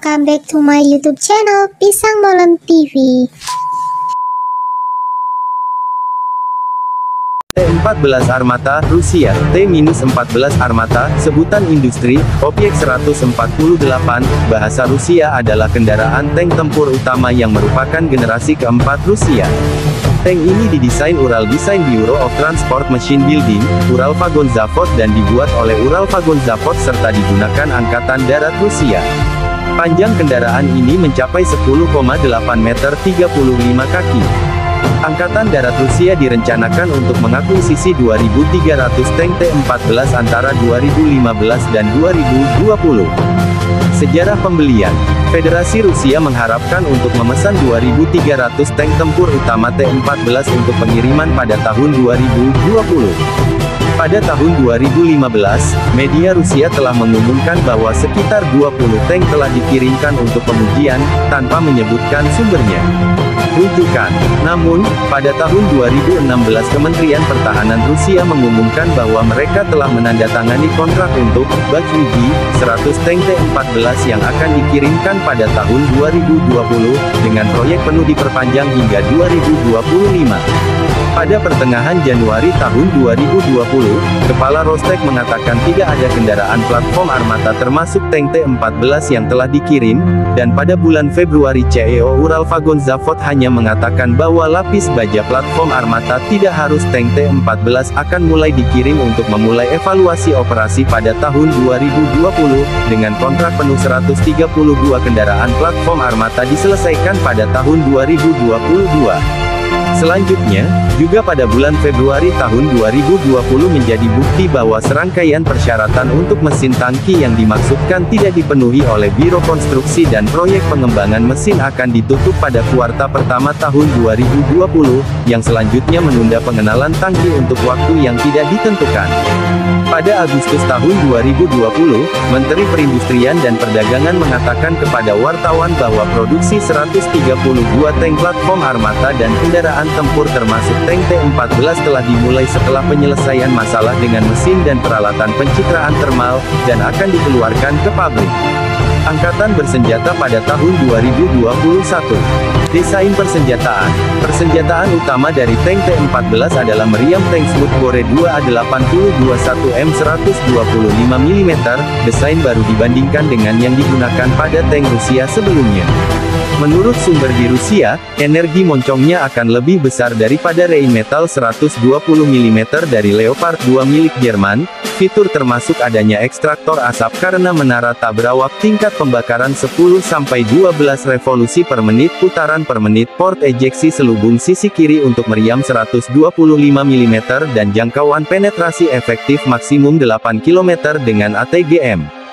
welcome back to my YouTube channel Pisang Molen TV. T-14 Armata, Rusia, T-14 Armata, sebutan industri, Objek 148, bahasa Rusia adalah kendaraan tank tempur utama yang merupakan generasi keempat Rusia. Tank ini didesain Ural Design Bureau of Transport Machine Building, Uralvagonzavod dan dibuat oleh Uralvagonzavod serta digunakan Angkatan Darat Rusia. Panjang kendaraan ini mencapai 10,8 meter 35 kaki. Angkatan Darat Rusia direncanakan untuk mengakuisisi 2.300 tank T-14 antara 2015 dan 2020. Sejarah pembelian. Federasi Rusia mengharapkan untuk memesan 2.300 tank tempur utama T-14 untuk pengiriman pada tahun 2020. Pada tahun 2015, media Rusia telah mengumumkan bahwa sekitar 20 tank telah dikirimkan untuk pengujian, tanpa menyebutkan sumbernya. Rujukan. Namun, pada tahun 2016 Kementerian Pertahanan Rusia mengumumkan bahwa mereka telah menandatangani kontrak untuk bak uji 100 tank T-14 yang akan dikirimkan pada tahun 2020, dengan proyek penuh diperpanjang hingga 2025. Pada pertengahan Januari tahun 2020, Kepala Rostek mengatakan tidak ada kendaraan platform armata termasuk tank T-14 yang telah dikirim, dan pada bulan Februari CEO Uralvagonzavod hanya mengatakan bahwa lapis baja platform armata tidak harus tank T-14 akan mulai dikirim untuk memulai evaluasi operasi pada tahun 2020, dengan kontrak penuh 132 kendaraan platform armata diselesaikan pada tahun 2022. Selanjutnya, juga pada bulan Februari tahun 2020 menjadi bukti bahwa serangkaian persyaratan untuk mesin tangki yang dimaksudkan tidak dipenuhi oleh Biro Konstruksi dan Proyek Pengembangan Mesin akan ditutup pada kuartal pertama tahun 2020, yang selanjutnya menunda pengenalan tangki untuk waktu yang tidak ditentukan. Pada Agustus tahun 2020, Menteri Perindustrian dan Perdagangan mengatakan kepada wartawan bahwa produksi 132 tank platform armata dan kendaraan tempur termasuk tank T-14 telah dimulai setelah penyelesaian masalah dengan mesin dan peralatan pencitraan termal, dan akan dikeluarkan ke pabrik. Angkatan bersenjata pada tahun 2021. Desain persenjataan. Persenjataan utama dari tank T-14 adalah meriam tank Smoothbore 2A8021M 125 mm, desain baru dibandingkan dengan yang digunakan pada tank Rusia sebelumnya. Menurut sumber di Rusia, energi moncongnya akan lebih besar daripada Rheinmetall 120 mm dari Leopard 2 milik Jerman. Fitur termasuk adanya ekstraktor asap karena menara tak berawak, tingkat pembakaran 10-12 revolusi per menit, putaran per menit, port ejeksi selubung sisi kiri untuk meriam 125 mm dan jangkauan penetrasi efektif maksimum 8 km dengan ATGM.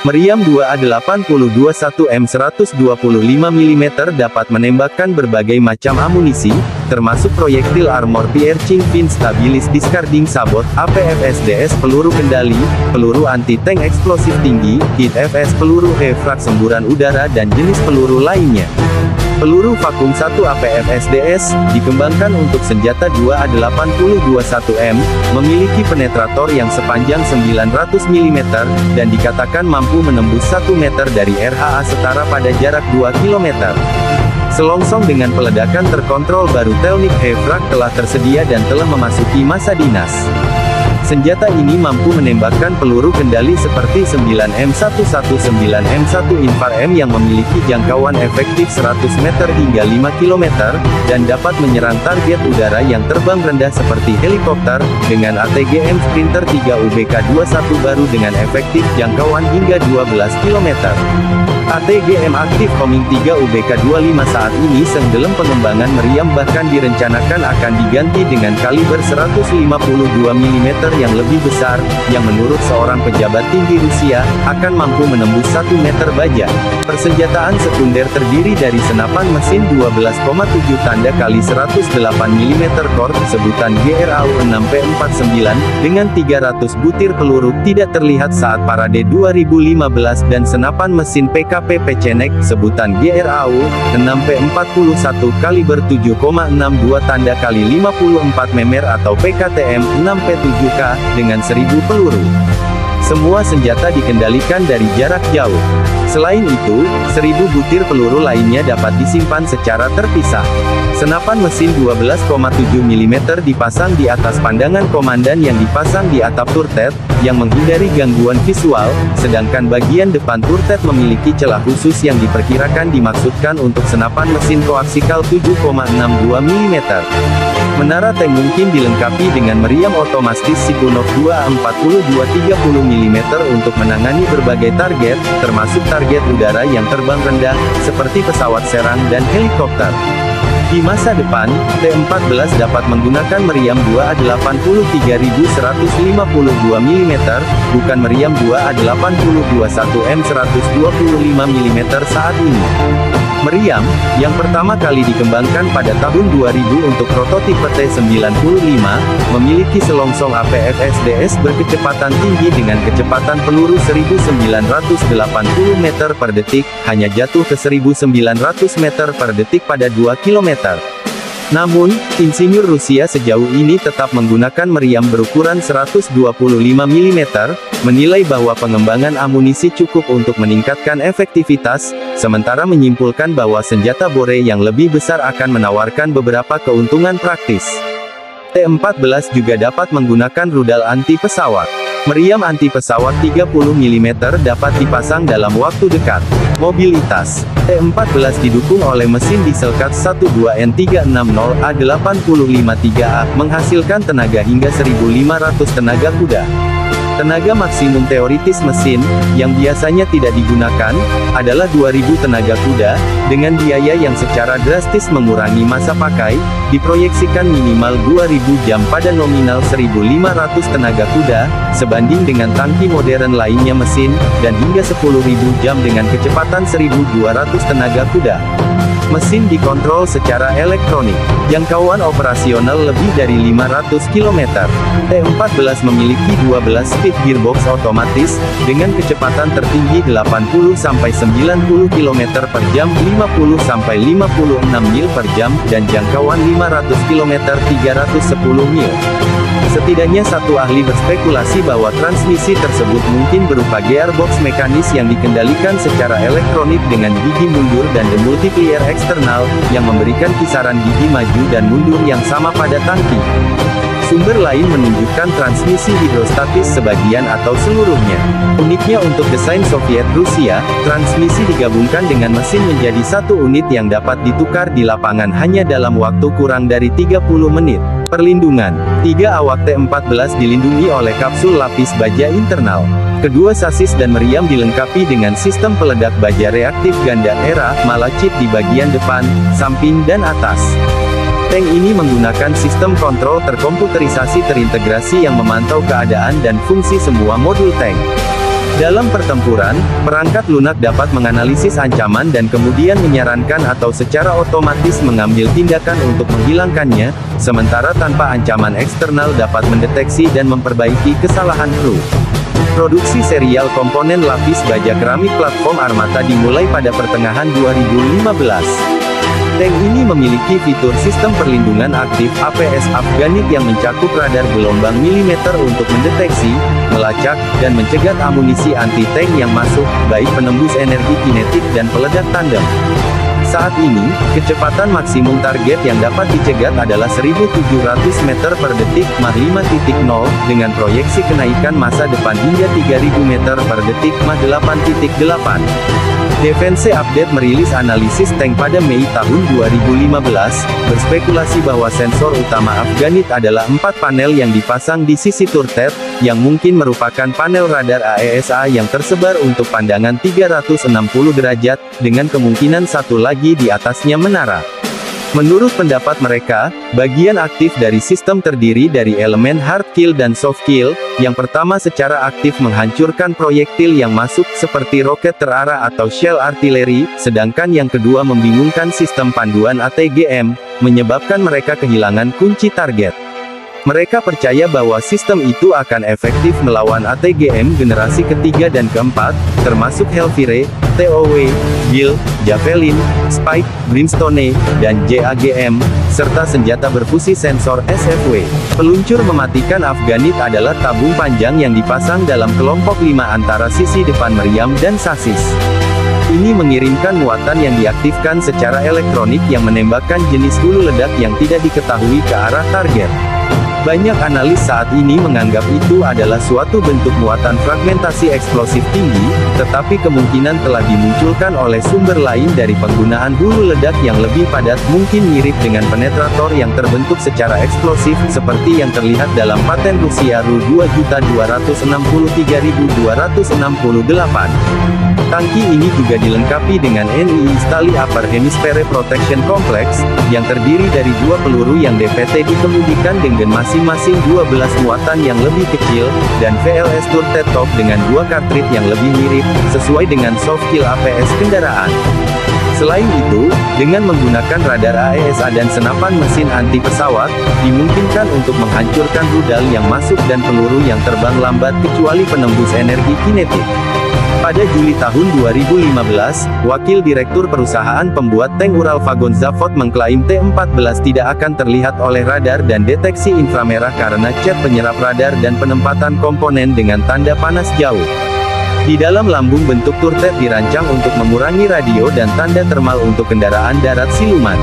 Meriam 2A8021M 125 mm dapat menembakkan berbagai macam amunisi, termasuk proyektil armor piercing fin stabilis discarding sabot, APFSDS peluru kendali, peluru anti-tank eksplosif tinggi, HIT-FS peluru refrak semburan udara dan jenis peluru lainnya. Peluru vakum 1 APFSDS, dikembangkan untuk senjata 2A8021M, memiliki penetrator yang sepanjang 900 mm, dan dikatakan mampu menembus 1 meter dari RHA setara pada jarak 2 km. Selongsong dengan peledakan terkontrol baru Telnik Hevrak telah tersedia dan telah memasuki masa dinas. Senjata ini mampu menembakkan peluru kendali seperti 9M119M1 Infar M yang memiliki jangkauan efektif 100 meter hingga 5 km, dan dapat menyerang target udara yang terbang rendah seperti helikopter, dengan ATGM Sprinter 3 UBK21 baru dengan efektif jangkauan hingga 12 km. ATGM aktif Homing 3 UBK25 saat ini dalam pengembangan meriam, bahkan direncanakan akan diganti dengan kaliber 152 mm yang lebih besar, yang menurut seorang pejabat tinggi Rusia, akan mampu menembus 1 meter baja. Persenjataan sekunder terdiri dari senapan mesin 12,7 tanda kali 108 mm core, sebutan GRAU-6P49, dengan 300 butir peluru, tidak terlihat saat parade 2015 dan senapan mesin PKP Pecenek, sebutan GRAU-6P41 kaliber 7,62 tanda kali 54 mm atau PKTM 6P7K, dengan 1000 peluru. Semua senjata dikendalikan dari jarak jauh. Selain itu, 1000 butir peluru lainnya dapat disimpan secara terpisah. Senapan mesin 12,7 mm dipasang di atas pandangan komandan yang dipasang di atap turret, yang menghindari gangguan visual, sedangkan bagian depan turret memiliki celah khusus yang diperkirakan dimaksudkan untuk senapan mesin koaksikal 7,62 mm. Menara tank mungkin dilengkapi dengan meriam otomatis Sikunov 2A42 30 mm untuk menangani berbagai target, termasuk target udara yang terbang rendah, seperti pesawat serang dan helikopter. Di masa depan, T-14 dapat menggunakan meriam 2A83.152 mm, bukan meriam 2A8021M125 mm saat ini. Meriam, yang pertama kali dikembangkan pada tahun 2000 untuk prototipe T-95, memiliki selongsong APFSDS berkecepatan tinggi dengan kecepatan peluru 1980 meter per detik, hanya jatuh ke 1900 meter per detik pada 2 km. Namun, insinyur Rusia sejauh ini tetap menggunakan meriam berukuran 125 mm, menilai bahwa pengembangan amunisi cukup untuk meningkatkan efektivitas, sementara menyimpulkan bahwa senjata bore yang lebih besar akan menawarkan beberapa keuntungan praktis. T-14 juga dapat menggunakan rudal anti-pesawat. Meriam anti-pesawat 30 mm dapat dipasang dalam waktu dekat. Mobilitas T-14 didukung oleh mesin diesel CAT 12N360A853A, menghasilkan tenaga hingga 1500 tenaga kuda. Tenaga maksimum teoritis mesin, yang biasanya tidak digunakan, adalah 2000 tenaga kuda, dengan biaya yang secara drastis mengurangi masa pakai, diproyeksikan minimal 2000 jam pada nominal 1500 tenaga kuda, sebanding dengan tangki modern lainnya mesin, dan hingga 10.000 jam dengan kecepatan 1200 tenaga kuda. Mesin dikontrol secara elektronik. Jangkauan operasional lebih dari 500 km. T-14 memiliki 12 speed gearbox otomatis, dengan kecepatan tertinggi 80-90 km per jam, 50-56 mil per jam, dan jangkauan 500 km 310 mil. Setidaknya satu ahli berspekulasi bahwa transmisi tersebut mungkin berupa gearbox mekanis yang dikendalikan secara elektronik dengan gigi mundur dan demultiplier eksternal, yang memberikan kisaran gigi maju dan mundur yang sama pada tangki. Sumber lain menunjukkan transmisi hidrostatis sebagian atau seluruhnya. Uniknya untuk desain Soviet Rusia, transmisi digabungkan dengan mesin menjadi satu unit yang dapat ditukar di lapangan hanya dalam waktu kurang dari 30 menit. Perlindungan. 3 awak T-14 dilindungi oleh kapsul lapis baja internal. Kedua sasis dan meriam dilengkapi dengan sistem peledak baja reaktif ganda era, Malachit di bagian depan, samping dan atas. Tank ini menggunakan sistem kontrol terkomputerisasi terintegrasi yang memantau keadaan dan fungsi semua modul tank. Dalam pertempuran, perangkat lunak dapat menganalisis ancaman dan kemudian menyarankan atau secara otomatis mengambil tindakan untuk menghilangkannya, sementara tanpa ancaman eksternal dapat mendeteksi dan memperbaiki kesalahan kru. Produksi serial komponen lapis baja keramik platform armata dimulai pada pertengahan 2015. Tank ini memiliki fitur sistem perlindungan aktif APS Afganit yang mencakup radar gelombang milimeter untuk mendeteksi, melacak, dan mencegat amunisi anti-tank yang masuk, baik penembus energi kinetik dan peledak tandem. Saat ini, kecepatan maksimum target yang dapat dicegat adalah 1700 meter per detik Mach 5.0, dengan proyeksi kenaikan masa depan hingga 3000 meter per detik Mach 8.8. Defense Update merilis analisis tank pada Mei tahun 2015, berspekulasi bahwa sensor utama Afganit adalah 4 panel yang dipasang di sisi turret, yang mungkin merupakan panel radar AESA yang tersebar untuk pandangan 360 derajat, dengan kemungkinan satu lagi di atasnya menara. Menurut pendapat mereka, bagian aktif dari sistem terdiri dari elemen hard kill dan soft kill, yang pertama secara aktif menghancurkan proyektil yang masuk seperti roket terarah atau shell artileri, sedangkan yang kedua membingungkan sistem panduan ATGM, menyebabkan mereka kehilangan kunci target. Mereka percaya bahwa sistem itu akan efektif melawan ATGM generasi ketiga dan keempat, termasuk Hellfire, TOW, Bill, Javelin, Spike, Brimstone, dan JAGM, serta senjata berfusi sensor SFW. Peluncur mematikan Afganit adalah tabung panjang yang dipasang dalam kelompok 5 antara sisi depan meriam dan sasis. Ini mengirimkan muatan yang diaktifkan secara elektronik yang menembakkan jenis hulu ledak yang tidak diketahui ke arah target. Banyak analis saat ini menganggap itu adalah suatu bentuk muatan fragmentasi eksplosif tinggi, tetapi kemungkinan telah dimunculkan oleh sumber lain dari penggunaan hulu ledak yang lebih padat, mungkin mirip dengan penetrator yang terbentuk secara eksplosif, seperti yang terlihat dalam paten Rusia Ru-2.263.268. Tangki ini juga dilengkapi dengan NII Stali Upper Hemisphere Protection Complex, yang terdiri dari 2 peluru yang DPT dikemudikan dengan masing-masing 12 muatan yang lebih kecil, dan VLS Turret Top dengan 2 kartrid yang lebih mirip, sesuai dengan soft kill APS kendaraan. Selain itu, dengan menggunakan radar AESA dan senapan mesin anti pesawat, dimungkinkan untuk menghancurkan rudal yang masuk dan peluru yang terbang lambat kecuali penembus energi kinetik. Pada Juli tahun 2015, Wakil Direktur Perusahaan Pembuat Tank Uralvagon Zavod mengklaim T-14 tidak akan terlihat oleh radar dan deteksi inframerah karena cat penyerap radar dan penempatan komponen dengan tanda panas jauh. Di dalam lambung bentuk turret dirancang untuk mengurangi radio dan tanda termal untuk kendaraan darat siluman.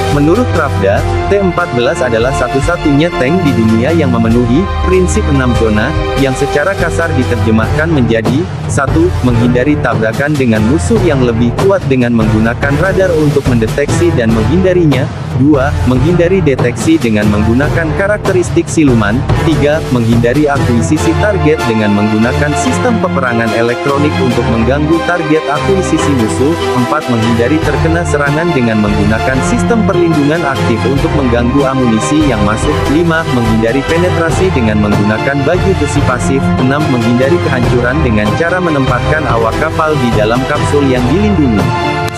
Menurut Pravda, T-14 adalah satu-satunya tank di dunia yang memenuhi prinsip 6 zona, yang secara kasar diterjemahkan menjadi 1. Menghindari tabrakan dengan musuh yang lebih kuat dengan menggunakan radar untuk mendeteksi dan menghindarinya. 2. Menghindari deteksi dengan menggunakan karakteristik siluman. 3. Menghindari akuisisi target dengan menggunakan sistem peperangan elektronik untuk mengganggu target akuisisi musuh. 4. Menghindari terkena serangan dengan menggunakan sistem perlindungan aktif untuk mengganggu amunisi yang masuk. 5. Menghindari penetrasi dengan menggunakan baju besi pasif. 6. Menghindari kehancuran dengan cara menempatkan awak kapal di dalam kapsul yang dilindungi.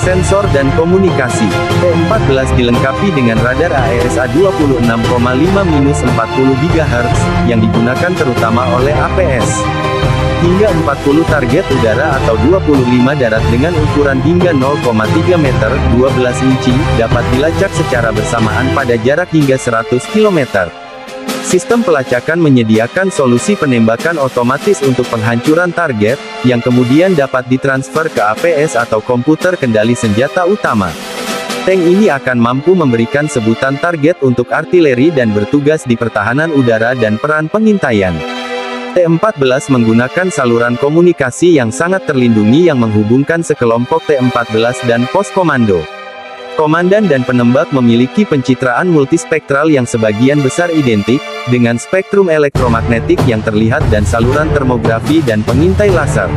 Sensor dan komunikasi. T-14 dilengkapi dengan radar AESA 26,5-40 GHz, yang digunakan terutama oleh APS. Hingga 40 target udara atau 25 darat dengan ukuran hingga 0,3 meter, 12 inci, dapat dilacak secara bersamaan pada jarak hingga 100 km. Sistem pelacakan menyediakan solusi penembakan otomatis untuk penghancuran target, yang kemudian dapat ditransfer ke APS atau komputer kendali senjata utama. Tank ini akan mampu memberikan sebutan target untuk artileri dan bertugas di pertahanan udara dan peran pengintaian. T-14 menggunakan saluran komunikasi yang sangat terlindungi yang menghubungkan sekelompok T-14 dan pos komando. Komandan dan penembak memiliki pencitraan multispektral yang sebagian besar identik, dengan spektrum elektromagnetik yang terlihat dan saluran termografi dan pengintai laser.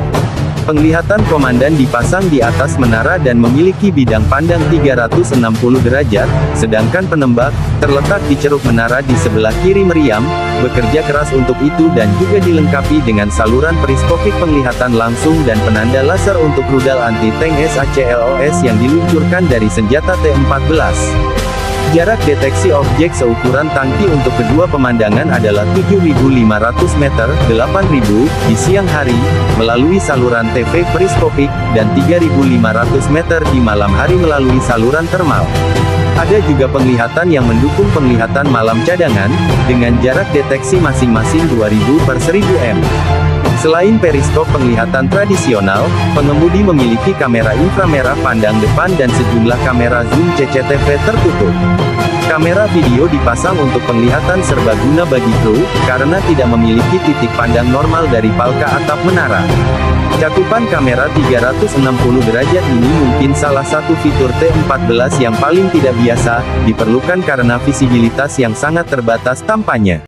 Penglihatan komandan dipasang di atas menara dan memiliki bidang pandang 360 derajat, sedangkan penembak, terletak di ceruk menara di sebelah kiri meriam, bekerja keras untuk itu dan juga dilengkapi dengan saluran periskopik penglihatan langsung dan penanda laser untuk rudal anti-tank SACLOS yang diluncurkan dari senjata T-14. Jarak deteksi objek seukuran tangki untuk kedua pemandangan adalah 7.500 meter, 8.000, di siang hari, melalui saluran TV periskopik, dan 3.500 meter di malam hari melalui saluran termal. Ada juga penglihatan yang mendukung penglihatan malam cadangan, dengan jarak deteksi masing-masing 2.000 per 1.000 m. Selain periskop penglihatan tradisional, pengemudi memiliki kamera inframerah pandang depan dan sejumlah kamera zoom CCTV tertutup. Kamera video dipasang untuk penglihatan serbaguna bagi kru, karena tidak memiliki titik pandang normal dari palka atap menara. Cakupan kamera 360 derajat ini mungkin salah satu fitur T-14 yang paling tidak biasa, diperlukan karena visibilitas yang sangat terbatas tampaknya.